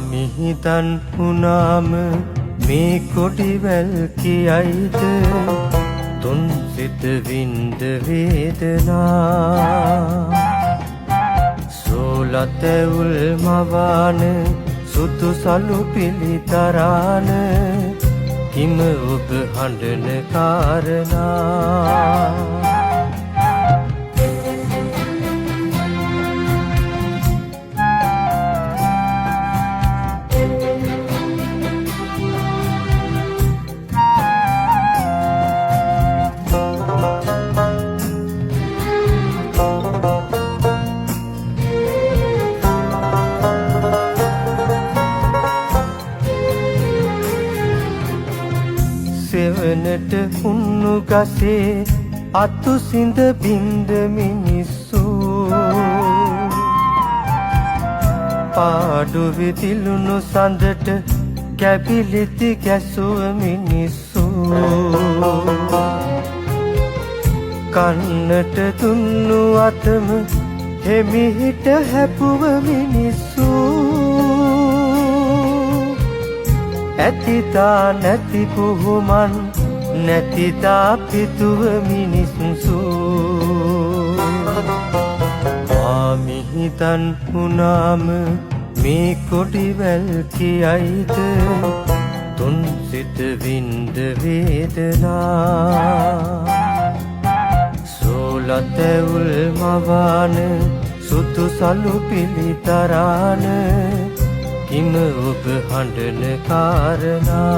මිහිදන් වුණාම මේ කොඩිවැල් කියයිද තුන් සිත වින්ද වේදනා සෝලතැවුල් මවාන සුදු සලු පිළිතරාන කිම ඔබ හඬන කාරණා සෙවනට උන්නු ගසේ අතු සිඳ බින්ද මිනිස්සු පාඩු විදිලුණු සඳට කැබිලිති ගැසුව මිනිස්සු කන්නට දුන්නු අතම හෙමිහිට හැපුව මිනිස්සු ඇතිතා නැති පුහුමන් නැතිතා පිතුව මිනිස්සු මිහිදන් වුණාම මේ කොඩිවැල් කියයිද තුන් සිත වින්ද වේදනා සෝලතැවුල් මවාන සුදු සලු පිළිතරාන කිම ඔබ හඬන කාරණා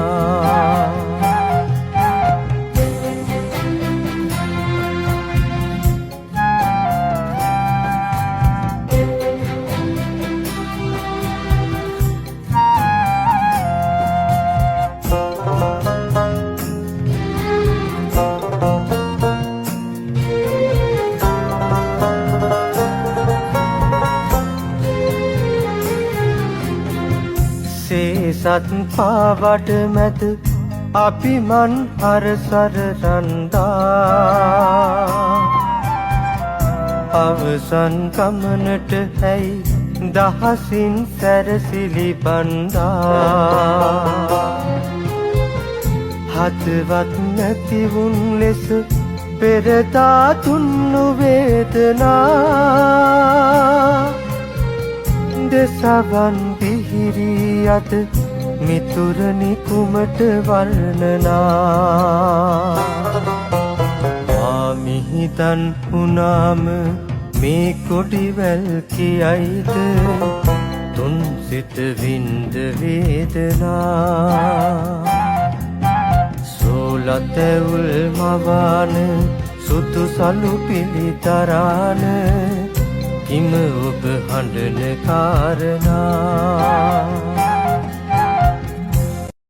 සත් පාවට මැද අපි මන් හරසර රන්දා අවසන් ගමනට ඇයි දහසින් සැරසිලි බන්දා හදවත් නැතිවුන් ලෙස පෙරදා තුන්නු වේදනා දෙසවන් පිහිරී අත මිතුරනි කුමට වර්ණනා මිහිදන් වුණාම මේ කොඩිවැල් කියයිද තුන් සිත වින්ද වේදනා සෝලතැවුල් මවාන සුදු සලු පිළිතරාන කිම ඔබ හඬන කාරණා